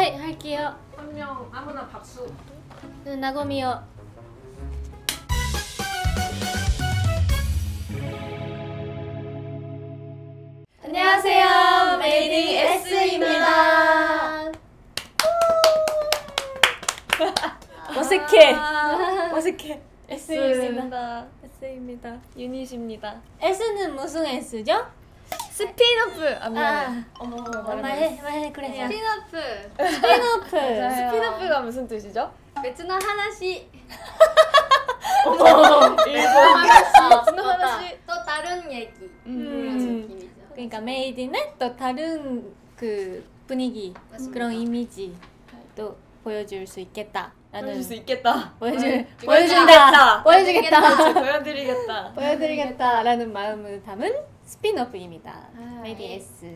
はい할게요. 한 명 아무나 박수. 나고미요. 안녕하세요. 메이딩 S입니다. 어색해. 어색해. S입니다. S입니다. 유닛입니다. S는 무슨 S죠? 스피너프. 아 미안해. 어머, 말해 그래. 스피너프. 스피너프. 스피너프가 무슨 뜻이죠? 別の話 어머. 일본. 무슨 하나씩. 또 다른 얘기 그런 느낌이죠. 그러니까 메이드는 또 다른 그 분위기 맞습니다. 그런 이미지 또 보여줄 수 있겠다. 보여줄 수 있겠다. 보여준다. 보여주겠다. 보여드리겠다. 보여드리겠다라는 마음을 담은 스피너프입니다. 아, 메이드 예. S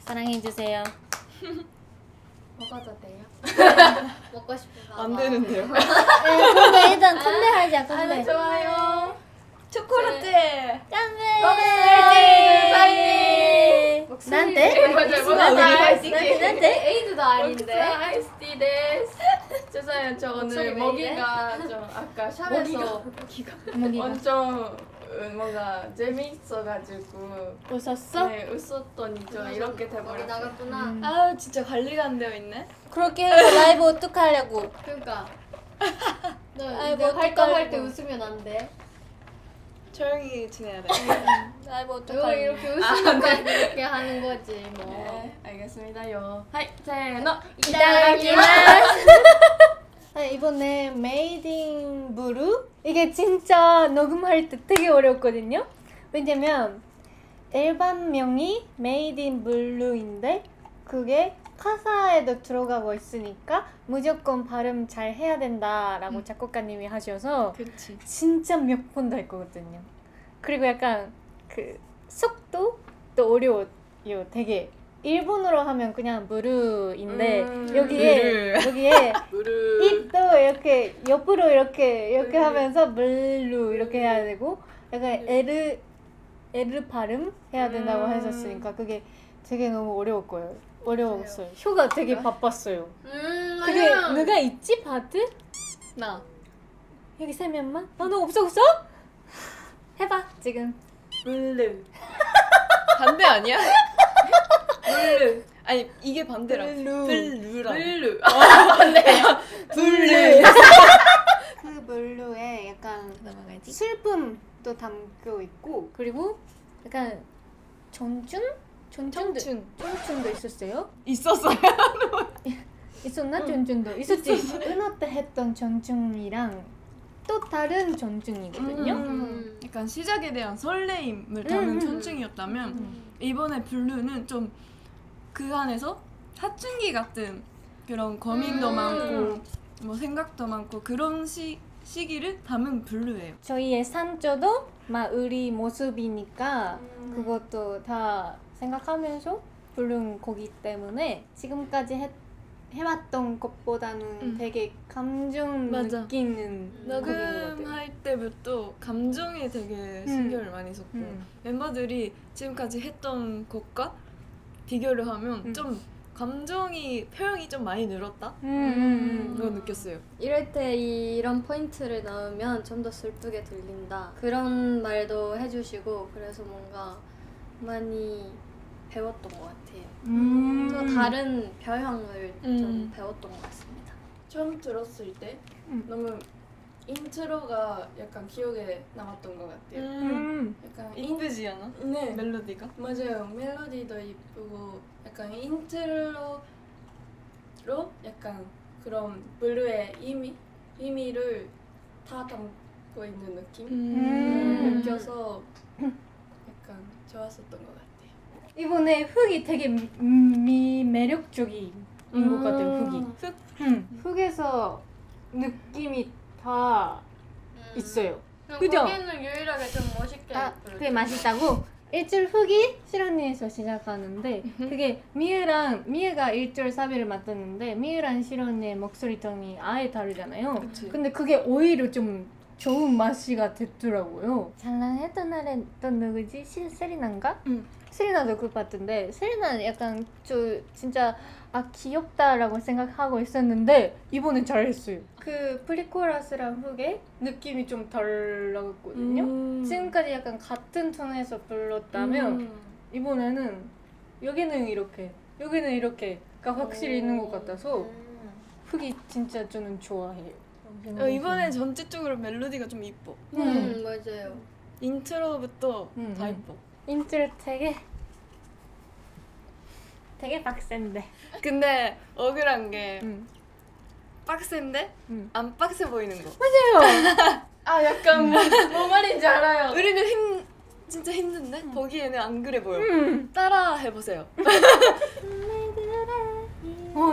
사랑해 주세요. 먹어도 돼요? 먹고 싶어서 안 되는데요. 네, 근데 일단 컨대하자. 컨대. 좋아요. 초콜릿. 짠데. 난데? 목소리가 난데? 아이스티. 난데? 에이드도 아닌데. 아이스티 데스. 죄송해요. 저 목소리 오늘 왜 모기가 좀 아까 샵에서 모기가 엄청 뭔가 재미있어가지고 웃었어? 네, 웃었더니 저 이렇게 머리 돼버렸어요. 나갔구나. 아 진짜 관리가 안 되어 있네. 그렇게 해서 라이브 어떡하려고? 그러니까. 너 아이고, 이거 할거 할 때 어떡하려고. 웃으면 안 돼. 조용히 지내야 돼. 라이브 너 어떡하려고? 이렇게 웃으니까 이렇게 하는 거지 뭐. 네, 알겠습니다요. 하이, 세노. 이따다키마스. 이번에 메이딩 블루? 이게 진짜 녹음할 때 되게 어렵거든요. 왜냐면 앨범명이 메이딩 블루인데 그게 가사에도 들어가고 있으니까 무조건 발음 잘 해야 된다라고 작곡가님이 하셔서 그렇지. 진짜 몇 번도 했거든요. 그리고 약간 그 속도도 어려워요. 되게 일본어로 하면 그냥 무르인데 여기에 무르. 입도 이렇게 옆으로 이렇게 하면서 물루 이렇게 해야 되고 약간 L 발음 해야 된다고 하셨으니까 그게 되게 너무 어려웠어요. 혀가 되게 바빴어요. 그게 맞아요. 누가 있지 바드? 나. 여기 세 명만? 아 너 없어? 해봐 지금. 블루. 반대 아니야? 블루. 아니 이게 반대라. 블루라. 블루. 블루. 그 블루에 약간 넘어가지. 슬픔도 담겨 있고 그리고 약간 청춘도 있었어요? 있었어요. 있었나? 전중도 있었지. 은하 때 했던 전중이랑 또 다른 전중이거든요. 약간 시작에 대한 설레임을 담은 천층이었다면 이번에 블루는 좀 그 안에서 사춘기 같은 그런 고민도 많고 뭐 생각도 많고 그런 시기를 담은 블루예요. 저희의 산조도 막 우리 모습이니까 그것도 다 생각하면서 부른 곡이기 때문에 지금까지 해왔던 것보다는 되게 감정 맞아. 느끼는 곡인 것 같아요. 녹음할 때부터 감정에 되게 신경을 많이 썼고 멤버들이 지금까지 했던 곡과 비교를 하면 좀 감정이 표현이 좀 많이 늘었다? 그걸 느꼈어요. 이럴 때 이런 포인트를 넣으면 좀 더 슬프게 들린다 그런 말도 해주시고 그래서 뭔가 많이 배웠던 것 같아요. 또 다른 표현을 좀 배웠던 것 같습니다. 처음 들었을 때 너무 인트로가 약간 기억에 남았던 것 같아요. 약간 이쁘지 않아? 네. 멜로디가? 맞아요. 멜로디도 이쁘고 약간 인트로로 약간 그런 블루의 의미를 다 담고 있는 느낌 느껴서 약간 좋았었던 것 같아요. 이번에 훅이 되게 매력적인 것 같아요. 훅이. 훅에서 느낌이 다 있어요. 그죠? 거기는 유일하게 좀 멋있게 그게 맛있다고? 1줄 훅이 실언니에서 시작하는데 그게 미유가 1줄 사비를 맡았는데 미유랑 실언니의 목소리 톤이 아예 다르잖아요. 그치. 근데 그게 오히려 좀 좋은 맛이가 됐더라고요. 잘난했던 날에 또 누구지? 세리나인가? 세리나도 그 봤던데 세리나는 약간 저 진짜 아 귀엽다라고 생각하고 있었는데 이번엔 잘했어요. 그 프리코러스랑 훅의 느낌이 좀 달랐거든요. 지금까지 약간 같은 톤에서 불렀다면 이번에는 여기는 이렇게 여기는 이렇게가 확실히 있는 것 같아서 훅이 진짜 저는 좋아해요. 이번엔 전체적으로 멜로디가 좀 이뻐. 맞아요. 인트로부터 다 이뻐. 인트로 되게 빡센데. 근데 억울한 게 빡센데 안 빡세 보이는 거. 맞아요. 아 약간 뭐 말인지 알아요. 우리는 진짜 힘든데 보기에는 안 그래 보여. 따라 해보세요.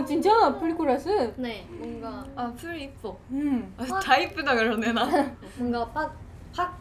진짜 프리코러스. 네, 뭔가 풀 이뻐. 다 이쁘다 그러네 나. 뭔가 팍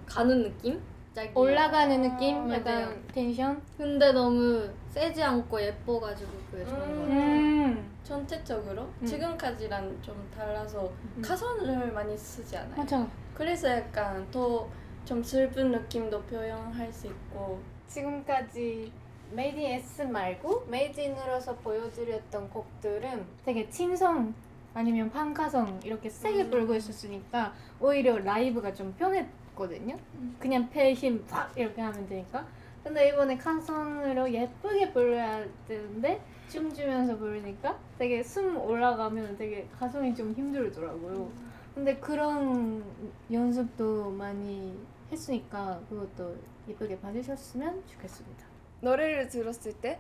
가는 느낌? 갑자기. 올라가는 느낌, 맞아요. 약간 텐션. 근데 너무 세지 않고 예뻐가지고 그게 좋은 것 같아요. 전체적으로 지금까지랑 좀 달라서 가선을 많이 쓰지 않아요. 맞아. 그래서 약간 더 좀 슬픈 느낌도 표현할 수 있고. 지금까지 메이드 인 S 말고 메이드 인으로서 보여드렸던 곡들은 되게 친성 아니면 판가성 이렇게 세게 불고 있었으니까 오히려 라이브가 좀 편했거든요. 그냥 패힘 팍 이렇게 하면 되니까. 근데 이번에 가성으로 예쁘게 불러야 되는데 춤추면서 부르니까 되게 숨 올라가면 되게 가성이 좀 힘들더라고요. 근데 그런 연습도 많이 했으니까 그것도 예쁘게 봐주셨으면 좋겠습니다. 노래를 들었을 때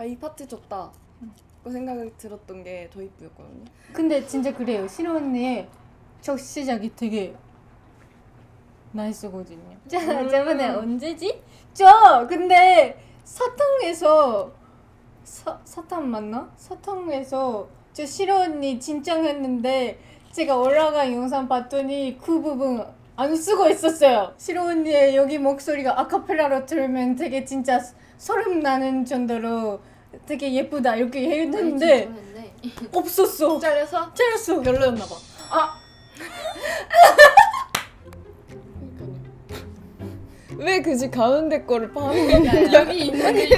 이 파트 좋다 그 생각이 들었던 게 더 이쁘였거든요. 근데 진짜 그래요. 시로 언니의 첫 시작이 되게 나이스거든요. 저번에 언제지? 근데 사탕에서 사탕 맞나? 사탕에서 저 시로 언니 진짱했는데 제가 올라간 영상 봤더니 그 부분 안 쓰고 있었어요. 시로 언니의 여기 목소리가 아카펠라로 들으면 되게 진짜 소름 나는 정도로 되게 예쁘다 이렇게 했는데 없었어. 잘렸어? 잘렸어. 별로였나 봐. 왜 굳이 가운데 거를 파는 거야? 여기 있는데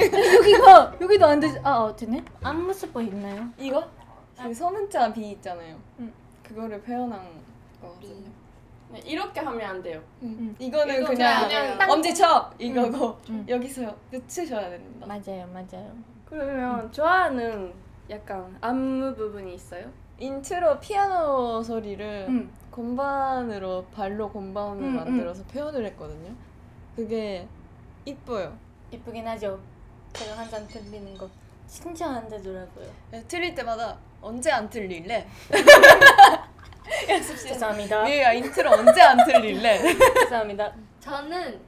여기도 안 되지. 되네. 안무 스포 있나요? 이거? 그 소문자 B 있잖아요. 그거를 표현한 거거든요. 네, 이렇게 하면 안 돼요. 이거는 이거 그냥 그냥 엄지척 이거고 여기서 붙이셔야 됩니다. 맞아요. 그러면 좋아하는 약간 안무 부분이 있어요? 인트로 피아노 소리를 건반으로 발로 건반을 만들어서 표현을 했거든요. 그게 이뻐요. 예쁘긴 하죠. 제가 항상 들리는 거 진짜 안 되더라고요. 틀릴 때마다 언제 안 틀릴래? 죄송합니다. 얘가 인트로 언제 안 틀릴래? 죄송합니다. 저는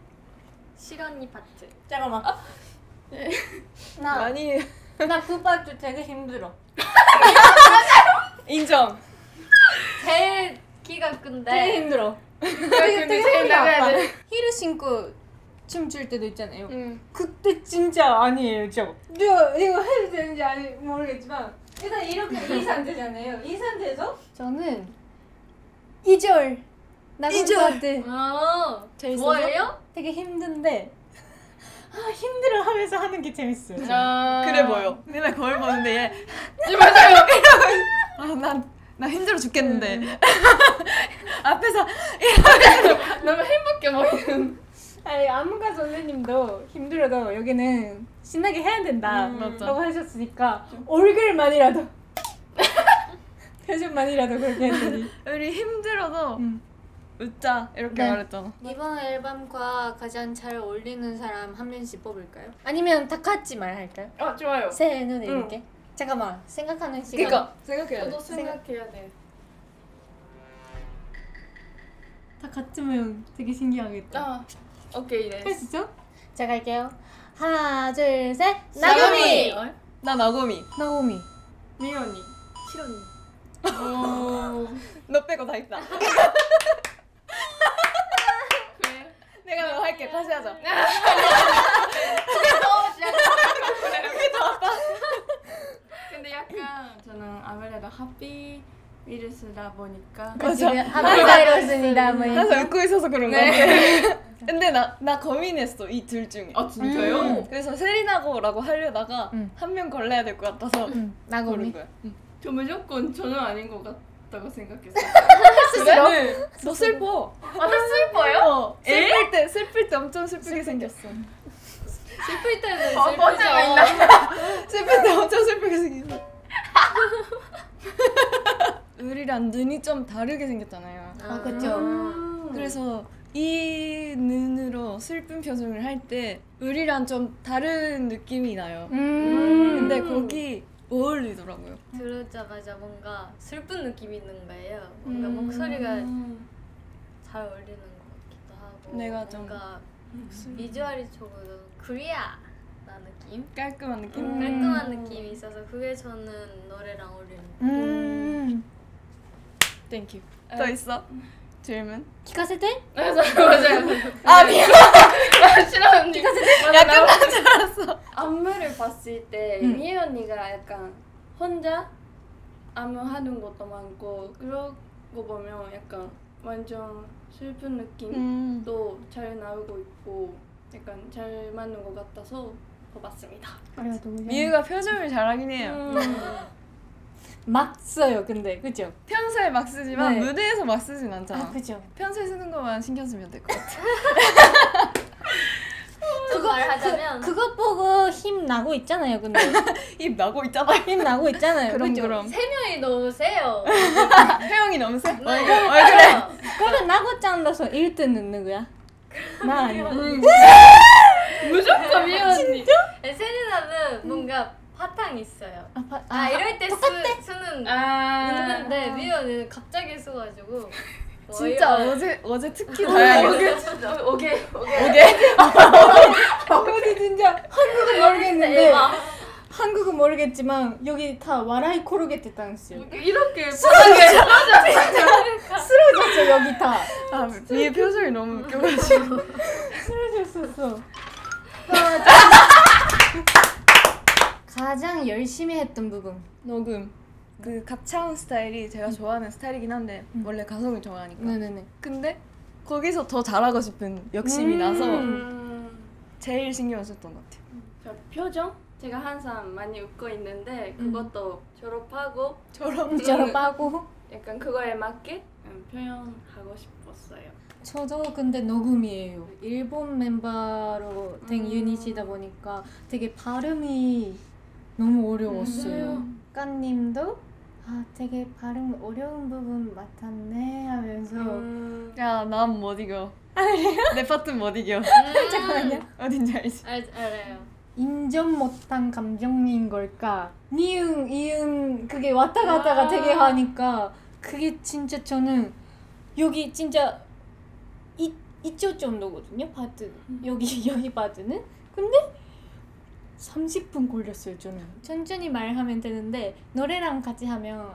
실언니 파트. 잠깐만. 많이 나 그 파트 되게 힘들어. 인정. 제일 키가 큰데 되게 힘들어. 되게 제일 나가야 돼. 힐을 신고 춤출 때도 있잖아요. 그때 진짜 아니에요, 저. 이거 해도 되는지 모르겠지만 일단 이렇게 이 상태잖아요. 이 상태에서 저는 2절 나군 파트 재밌어서? 뭐예요? 되게 힘든데 힘들어 하면서 하는 게 재밌어요. 그래 보여. 맨날 거울 보는데 얘 맞아요. 나 힘들어 죽겠는데 앞에서 너무 행복해 보이는. 아니 안무가 선생님도 힘들어도 여기는 신나게 해야 된다 맞아. 라고 하셨으니까 얼굴만이라도 표정만이라도 그렇게 했더니 우리 힘들어도 웃자 이렇게 네. 말했잖아. 이번 앨범과 가장 잘 어울리는 사람 한 명씩 뽑을까요? 아니면 다 같이 말할까요? 좋아요. 세 눈에 이렇게? 잠깐만 생각하는 시간. 그니까 생각해야 돼. 저도 생각해야 돼. 다 같으면 되게 신기하겠다. 오케이 할 네. 수 있어? 자 갈게요. 하나 둘 셋. 나고미! 나 나고미. 나고미. 미연이. 실언니. 너 빼고 다 있다. 그래? 내가 너 할게. 다시 하자. 근데 약간 저는 아무래도 하피 위르스다 보니까 지금 한국사이로스입니다. 뭐 항상 웃고 있어서 그런 거 같아. 근데 나 고민했어 이 둘 중에. 아 진짜요? 그래서 세리나고라고 하려다가 한 명 걸려야 될 것 같아서 나고미. 고른 거야. 저 무조건 저는 아닌 것 같다고 생각했어요. 그래? 너 슬퍼. 아, 슬퍼요? 슬플 때 엄청 슬프게 생겼어. 슬플 때는 번째가 슬프죠. 슬플 때 엄청 슬프게 생겼어. 우리랑 눈이 좀 다르게 생겼잖아요. 아, 그쵸. 그래서 이 눈으로 슬픈 표정을 할 때 우리랑 좀 다른 느낌이 나요. 근데 거기 어울리더라고요. 들으자마자 뭔가 슬픈 느낌이 있는 거예요. 뭔가 목소리가 잘 어울리는 것 같기도 하고. 내가 좀 뭔가 비주얼이 조금 코리아 나 느낌? 깔끔한 느낌? 깔끔한 느낌이 있어서 그게 저는 노래랑 어울리는 것 땡큐. 더 있어? 질문? 聞かせて? 맞아요. 맞아요. 아 미안. 싫어합니다. 야 끝난 줄 알았어. 안무를 봤을 때 미애 언니가 약간 혼자 안무하는 것도 많고 그런 거 보면 약간 완전 슬픈 느낌도 잘 나오고 있고 약간 잘 맞는 것 같아서 뽑았습니다. 미유가 표정을 잘하긴 해요. 막 써요, 근데. 그죠? 평소에 막 쓰지만 네. 무대에서 막 쓰진 않잖아. 아, 그죠. 평소에 쓰는 것만 신경 쓰면 될 것 같아. 좀 말하자면 그거 보고 힘 나고 있잖아요, 근데. 입 나고 있잖아. 힘 나고 있잖아요. 그럼 그죠? 그럼. 세 명이 너무 세요. 회영이 너무 세? 네. 그래. 그러면 나고ちゃんだ서 1등 넣는 거야? 나 아니야. 무조건 미애 언니. 세리나는 뭔가 파탕이 있어요. 아, 이럴 때 쓰는 있는데 미연은 갑자기 써가지고 진짜 어제 특히 다양했어. 오게. 어디 진짜 한국은 모르겠는데 한국은 모르겠지만 여기 다 와라이 코르게테 당했어요. 이렇게 편하게 쓰러졌어 여기 다. 아, 미의 표정이 너무 웃겨가지고. 쓰러졌었어. 가장 열심히 했던 부분. 녹음. 그 가차운 스타일이 제가 좋아하는 스타일이긴 한데 원래 가성을 좋아하니까. 네네네. 근데 거기서 더 잘하고 싶은 욕심이 나서 제일 신경을 썼던 것 같아요. 저 표정? 제가 항상 많이 웃고 있는데 그것도 졸업하고 졸업하고. 약간 그거에 맞게 표현하고 싶었어요. 저도 근데 녹음이에요. 일본 멤버로 된 유닛이다 보니까 되게 발음이 너무 어려웠어요. 까님도 되게 발음 어려운 부분 맡았네 하면서 야, 난 못 이겨. 내 파트는 못 이겨. 잠깐만요. 어딘지 알지? 알아요. 인정 못한 감정인 걸까? 니은, 이응 그게 왔다 갔다가 되게 하니까 그게 진짜 저는 여기 진짜 이쪽 정도거든요 파트 여기 파트는 근데 30분 걸렸어요 저는 천천히 말하면 되는데 노래랑 같이 하면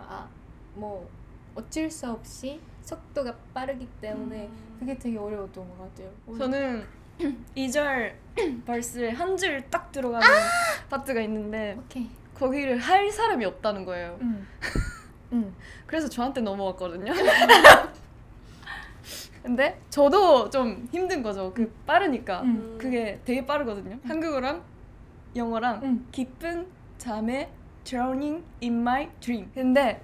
뭐 어쩔 수 없이 속도가 빠르기 때문에 그게 되게 어려웠던 것 같아요. 저는 2절 벌스에 한 줄 딱 들어가는 파트가 있는데 오케이. 거기를 할 사람이 없다는 거예요. 응. 그래서 저한테 넘어왔거든요. 근데 저도 좀 힘든 거죠. 그 빠르니까 그게 되게 빠르거든요. 한국어랑 영어랑 깊은 잠에 drowning in my dream. 근데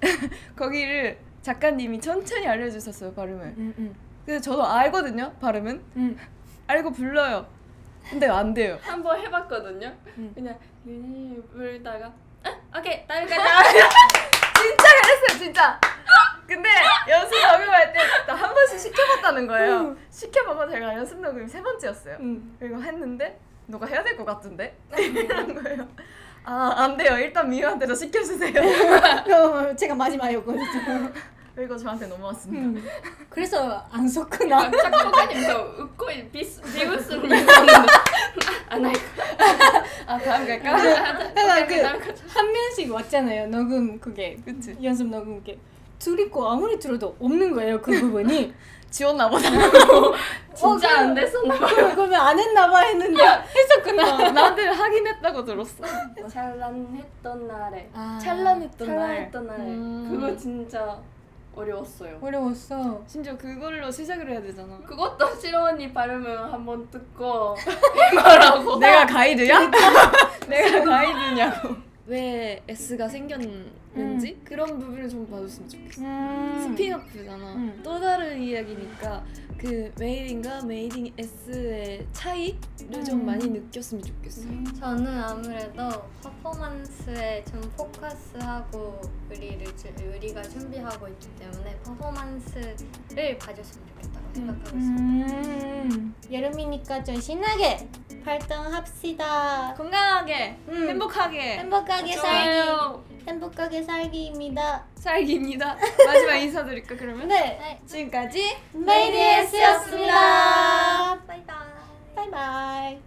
거기를 작가님이 천천히 알려주셨어요 발음을. 근데 저도 알거든요 발음은. 알고 불러요. 근데 안 돼요. 한번 해봤거든요. 그냥 불다가 오케이 따라가자. 진짜 잘했어요 진짜. 근데 연습 녹음할 때 나 한 번씩 시켜봤다는 거예요. 시켜보고 제가 연습 녹음이 3번째였어요. 그리고 했는데 너가 해야 될 것 같은데? 이런 거예요. 안 돼요. 일단 미유한테도 시켜주세요. 제가 마지막이었거든요. 그리고 저한테 넘어왔습니다. 그래서 안 썼구나. 작곡가님도 웃고 비웃음이 있었는데 안 할까? 다음 갈까? 한 명씩 왔잖아요. 녹음 그게. 그치. 연습 녹음 게. 줄이고 아무리 들어도 없는 거예요 그 부분이. 지웠나 보다. 진짜 안 됐었나 봐. 그러면 안 했나 봐 했는데 했었구나. 나한테 하긴 했다고 들었어. 찬란했던 날에 찬란했던 날. 찬란했던 날에 그거 진짜 어려웠어요. 어려웠어. 심지어 그걸로 시작을 해야 되잖아. 그것도 실호 언니 발음을 한번 듣고 말하고 내가 가이드야? 내가 가이드냐고. 왜 S가 생겼는지 그런 부분을 좀 봐줬으면 좋겠어. 스피노프잖아. 또 다른 이야기니까 그 메이딩과 메이딩 S의 차이를 좀 많이 느꼈으면 좋겠어. 저는 아무래도 퍼포먼스에 좀 포커스하고 우리가 준비하고 있기 때문에 퍼포먼스를 봐줬으면 좋겠다고 생각하고 있습니다. 여름이니까 좀 신나게 활동합시다. 건강하게, 행복하게, 행복하게 좋아요. 행복하게 살기입니다. 살기입니다. 마지막 인사드릴까 그러면? 네, 지금까지 메이디 S였습니다. 바이바이. 바이바이.